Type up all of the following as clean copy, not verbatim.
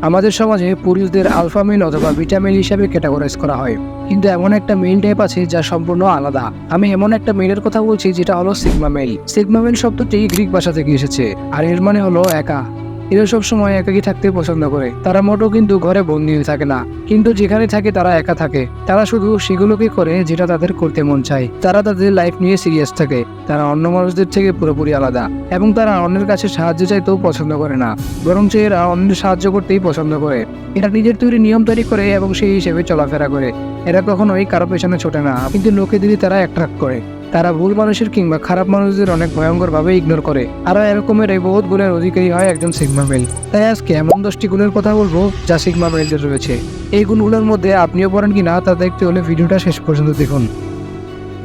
আমাদের সমাজে পুরুষদের আলফা মেল অথবা বিটা মেল হিসেবে ক্যাটাগরাইজ করা হয়, কিন্তু এমন একটা মেল টাইপ আছে যা সম্পূর্ণ আলাদা। আমি এমন একটা মেলের কথা বলছি যেটা হলো সিগমা মেল। সিগমা মেল শব্দটি গ্রিক ভাষা থেকে এসেছে, আর এর মানে হলো একা। এরা সবসময় একাকী থাকতে পছন্দ করে। তারা মোটেও কিন্তু ঘরে বন্দি হয়ে থাকে না, কিন্তু যেখানে থাকে তারা একা থাকে। তারা শুধু সেগুলোকে করে যেটা তাদের করতে মন চায়। তারা তাদের লাইফ নিয়ে সিরিয়াস থাকে। তারা অন্য মানুষদের থেকে পুরোপুরি আলাদা, এবং তারা অন্যের কাছে সাহায্য চাইতেও পছন্দ করে না, বরঞ্চ এরা অন্যের সাহায্য করতেই পছন্দ করে। এরা নিজের তৈরি নিয়ম তৈরি করে এবং সেই হিসেবে চলাফেরা করে। এরা কখনোই কারো পেছনে ছোটে না, কিন্তু লোকেদেরই তারা অ্যাট্রাক্ট করে। তারা ভুল মানুষের কিংবা খারাপ মানুষদের অনেক ভয়ঙ্করভাবে ইগনোর করে। আরও এরকমের এই বহুত গুণের অধিকারী হয় একজন সিগমা মেল। তাই আজকে এমন 10টি গুণের কথা বলবো যা সিগমা মেলদের রয়েছে। এই গুণগুলোর মধ্যে আপনিও পড়েন কিনা তা দেখতে হলে ভিডিওটা শেষ পর্যন্ত দেখুন।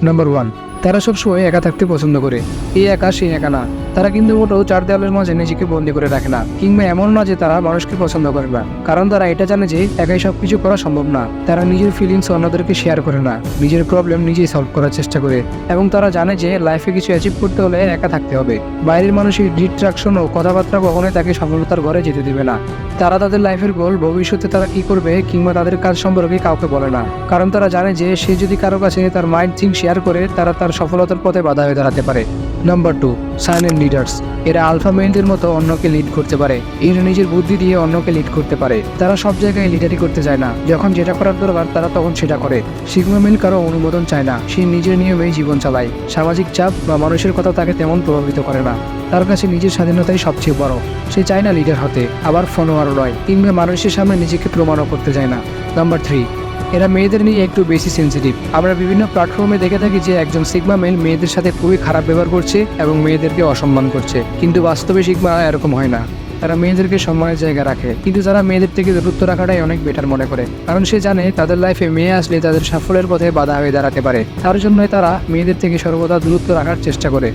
নাম্বার 1, তারা সবসময় একা থাকতে পছন্দ করে। এই একা সেই একা না। তারা কিন্তু মোটেও চার দেওয়ালের মাঝে নিজেকে বন্দি করে রাখে না, কিংবা এমন না যে তারা মানুষকে পছন্দ করে না। কারণ তারা এটা জানে যে একাই সবকিছু করা সম্ভব না। তারা নিজের ফিলিংস অন্যদেরকে শেয়ার করে না, নিজের প্রবলেম নিজেই সলভ করার চেষ্টা করে। এবং তারা জানে যে লাইফে কিছু অ্যাচিভ করতে হলে একা থাকতে হবে। বাইরের মানুষের ডিস্ট্রাকশন ও কথাবার্তা কখনোই তাকে সফলতার ঘরে যেতে দেবে না। তারা তাদের লাইফের গোল, ভবিষ্যতে তারা কি করবে কিংবা তাদের কাজ সম্পর্কে কাউকে বলে না, কারণ তারা জানে যে সে যদি কারো কাছে তার মাইন্ড থিঙ্ক শেয়ার করে তারা তার সফলতার পথে বাধা হয়ে দাঁড়াতে পারে। Number 2, silent leaders. এরা আলফা মেলদের মতো অন্যকে লিড করতে পারে। এরা নিজের বুদ্ধি দিয়ে অন্যকে লিড করতে পারে। তারা সব জায়গায় লিডারি করতে চায় না। যখন যেটা করার দরকার তারা তখন সেটা করে। সিগমা মেল কারো অনুমোদন চায় না। সে নিজের নিয়মেই জীবন চালায়। সামাজিক চাপ বা মানুষের কথা তাকে তেমন প্রভাবিত করে না। তার কাছে নিজের স্বাধীনতাই সবচেয়ে বড়। সে চায় না লিডার হতে, আবার ফলোয়ারও নয়, কিংবা মানুষের সামনে নিজেকে প্রমাণও করতে চায় না। নাম্বার 3, এরা মেয়েদের নিয়ে একটু বেশি সেন্সিটিভ। আমরা বিভিন্ন প্ল্যাটফর্মে দেখে থাকি যে একজন সিগমা মেল মেয়েদের সাথে খুবই খারাপ ব্যবহার করছে এবং মেয়েদেরকে অসম্মান করছে, কিন্তু বাস্তবে সিগমা এরকম হয় না। তারা মেয়েদেরকে সম্মানের জায়গা রাখে, কিন্তু তারা মেয়েদের থেকে দূরত্ব রাখাটাই অনেক বেটার মনে করে। কারণ সে জানে তাদের লাইফে মেয়ে আসলে তাদের সাফল্যের পথে বাধা হয়ে দাঁড়াতে পারে। তার জন্যই তারা মেয়েদের থেকে সর্বদা দূরত্ব রাখার চেষ্টা করে।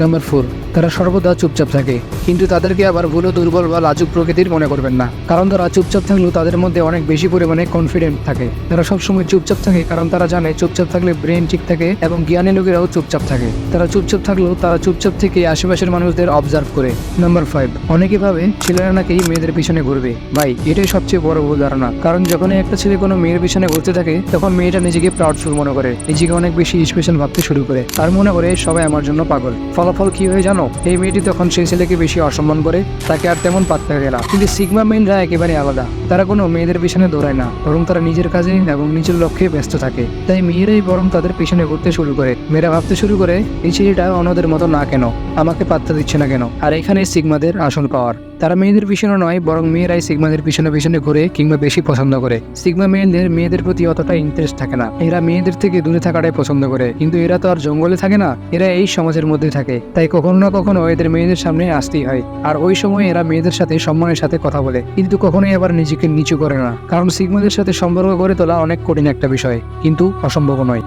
নাম্বার 4, তারা সর্বদা চুপচাপ থাকে, কিন্তু তাদেরকে আবার ভুলো, দুর্বল বা লাজুক প্রকৃতির মনে করবেন না। কারণ তারা চুপচাপ থাকলেও তাদের মধ্যে অনেক বেশি পরিমাণে কনফিডেন্ট থাকে। তারা সবসময় চুপচাপ থাকে কারণ তারা জানে চুপচাপ থাকলে ব্রেন ঠিক থাকে এবং জ্ঞানী লোকেরাও চুপচাপ থাকে। তারা চুপচাপ থাকলেও তারা চুপচাপ থেকে আশেপাশের মানুষদের অবজার্ভ করে। নাম্বার 5, অনেকে ভাবে ছেলেরা নাকি মেয়েদের পিছনে ঘুরবে। ভাই, এটাই সবচেয়ে বড় ভুল ধারণা। কারণ যখনই একটা ছেলে কোনো মেয়ের পিছনে ঘুরতে থাকে তখন মেয়েটা নিজেকে প্রাউডফুল মনে করে, নিজেকে অনেক বেশি স্পেশাল ভাবতে শুরু করে। আর মনে করে সবাই আমার জন্য পাগল। ফলাফল কি হয়ে জানো? এই মেয়েটি তখন সেই ছেলেকে বেশি অসম্মান করে, তাকে আর তেমন পাত্তা দেয় না। কিন্তু সিগমা মেনরা একেবারে আলাদা। তারা কোনো মেয়েদের পিছনে দৌড়ায় না, বরং তারা নিজের কাজে এবং নিজের লক্ষ্যে ব্যস্ত থাকে। তাই মেয়েরাই বরং তাদের পিছনে ঘুরতে শুরু করে। মেয়েরা ভাবতে শুরু করে এই ছেলেটা অন্যদের মতো না কেন, আমাকে পাত্তা দিচ্ছে না কেন। আর এখানে সিগমাদের আসল পাওয়ার। তারা মেয়েদের পিছনে নয়, বরং মেয়েরাই সিগমাদের পিছনে পিছনে ঘুরে কিংবা বেশি পছন্দ করে। সিগমা মেয়েদের প্রতি অতটা ইন্টারেস্ট থাকে না। এরা মেয়েদের থেকে দূরে থাকাটাই পছন্দ করে, কিন্তু এরা তো আর জঙ্গলে থাকে না, এরা এই সমাজের মধ্যে থাকে। তাই কখনো না কখনো এদের মেয়েদের সামনে আসতেই হয়। আর ওই সময় এরা মেয়েদের সাথে সম্মানের সাথে কথা বলে, কিন্তু কখনোই আবার নিজেকে নিচু করে না। কারণ সিগমাদের সাথে সম্পর্ক গড়ে তোলা অনেক কঠিন একটা বিষয়, কিন্তু অসম্ভব নয়।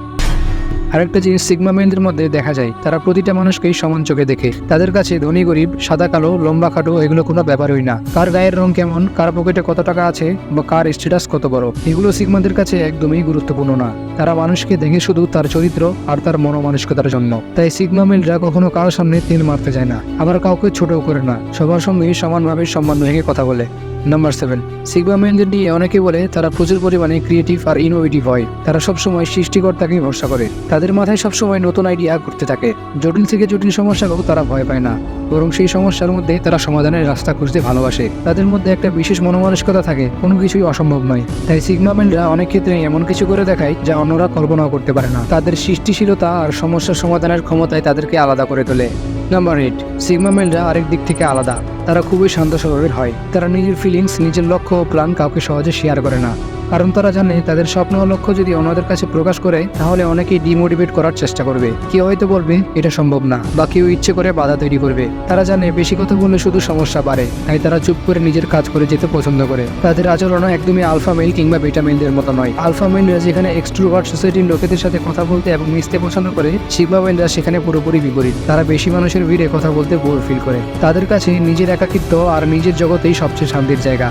আরেকটা জিনিস সিগমা মেনদের মধ্যে দেখা যায়, তারা প্রতিটা মানুষকেই সমান চোখে দেখে। তাদের কাছে ধনী গরিব, সাদা কালো, লম্বা খাটো এগুলো কোনো ব্যাপারই না। কার গায়ের রং কেমন, কার পকেটে কত টাকা আছে বা কার স্ট্যাটাস কত বড়, এগুলো সিগমাদের কাছে একদমই গুরুত্বপূর্ণ না। তারা মানুষকে দেখে শুধু তার চরিত্র আর তার মনোমানসিকতার জন্য। তাই সিগমা মেলরা কখনো কারোর সামনে তিল মারতে যায় না, আবার কাউকে ছোটও করে না। সবার সঙ্গে সমানভাবে সম্মান ভেঙে কথা বলে। নাম্বার 7, সিগমা মেনদের নিয়ে অনেকে বলে তারা প্রচুর পরিমাণে ক্রিয়েটিভ আর ইনোভেটিভ হয়। তারা সবসময় সৃষ্টিকর্তাকে ভরসা করে। তাদের মাথায় সবসময় নতুন আইডিয়া করতে থাকে। জটিল থেকে জটিল সমস্যাকেও তারা ভয় পায় না, বরং সেই সমস্যার মধ্যে তারা সমাধানের রাস্তা খুঁজতে ভালোবাসে। তাদের মধ্যে একটা বিশেষ মনোমানসিকতা থাকে, কোনো কিছুই অসম্ভব নয়। তাই সিগমা মেনরা অনেক ক্ষেত্রে এমন কিছু করে দেখায় যা অন্যরা কল্পনাও করতে পারে না। তাদের সৃষ্টিশীলতা আর সমস্যার সমাধানের ক্ষমতায় তাদেরকে আলাদা করে তোলে। নাম্বার 8, সিগমা মেলরা আরেক দিক থেকে আলাদা। তারা খুবই শান্ত স্বভাবের হয়। তারা নিজের ফিলিংস, নিজের লক্ষ্য ও প্ল্যান কাউকে সহজে শেয়ার করে না। কারণ তারা জানে তাদের স্বপ্ন ও লক্ষ্য যদি অন্যদের কাছে প্রকাশ করে তাহলে অনেকেই ডিমোটিভেট করার চেষ্টা করবে। কেউ হয়তো বলবে এটা সম্ভব না, বা কেউ ইচ্ছে করে বাধা তৈরি করবে। তারা জানে বেশি কথা বললে শুধু সমস্যা বাড়ে, তাই তারা চুপ করে নিজের কাজ করে যেতে পছন্দ করে। তাদের আচরণ একদমই আলফা মেল কিংবা বিটা মেলদের মতো নয়। আলফা মেলরা যেখানে এক্সট্রোভার্ট সোসাইটির লোকেদের সাথে কথা বলতে এবং মিশতে পছন্দ করে, সিগমা মেলরা সেখানে পুরোপুরি বিপরীত। তারা বেশি মানুষের ভিড়ে কথা বলতে বোর ফিল করে। তাদের কাছে নিজের একাকিত্ব আর নিজের জগতেই সবচেয়ে শান্তির জায়গা।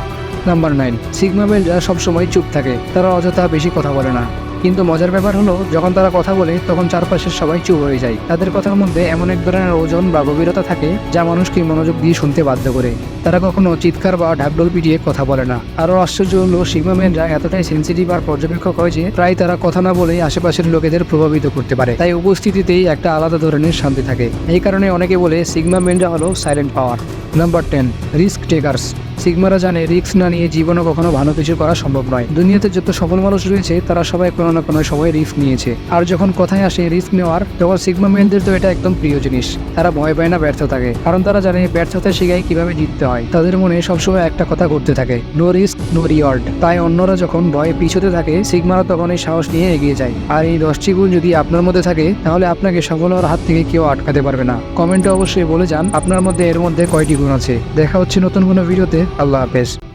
নাম্বার 9, সিগমা মেলরা সবসময় চুপ থাকে। তারা অযথা বেশি কথা বলে না। কিন্তু মজার ব্যাপার হলো যখন তারা কথা বলে তখন চারপাশের সবাই চুপ হয়ে যায়। তাদের কথার মধ্যে এমন এক ধরনের ওজন বা গভীরতা থাকে যা মানুষকে মনোযোগ দিয়ে শুনতে বাধ্য করে। তারা কখনো চিৎকার বা ঢাকঢোল পিটিয়ে কথা বলে না। আরো আশ্চর্য হলো সিগমা ম্যানরা এতটাই সেন্সিটিভ আর পর্যবেক্ষক হয় যে প্রায় তারা কথা না বলে আশেপাশের লোকেদের প্রভাবিত করতে পারে। তাই উপস্থিতিতেই একটা আলাদা ধরনের শান্তি থাকে। এই কারণে অনেকে বলে সিগমা ম্যানরা হলো silent power. Number 10, risk takers. সিগমারা জানে রিস্ক না নিয়ে জীবনে কখনো ভালো কিছু করা সম্ভব নয়। দুনিয়াতে যত সফল মানুষ রয়েছে তারা সবাই কোনো না কোনো সময় রিস্ক নিয়েছে। আর যখন কথায় আসে রিস্ক নেওয়ার, তখন সিগমা ম্যানদের তো এটা একদম প্রিয় জিনিস। তারা ভয় পায় না ব্যর্থতাকে, কারণ তারা জানে ব্যর্থতা শিখায় কিভাবে জিততে হয়। তাদের মনে সবসময় একটা কথা ঘুরতে থাকে, নো রিস্ক নো রিওয়ার্ড। তাই অন্যরা যখন ভয়ে পিছুতে থাকে, সিগমারা তখন এই সাহস নিয়ে এগিয়ে যায়। আর এই 10টি গুণ যদি আপনার মধ্যে থাকে তাহলে আপনাকে সফল হওয়ার হাত থেকে কেউ আটকাতে পারবে না। কমেন্টে অবশ্যই বলে যান আপনার মধ্যে এর মধ্যে কয়টি গুণ আছে। দেখা হচ্ছে নতুন কোনো ভিডিওতে। আল্লাহ হাফেজ।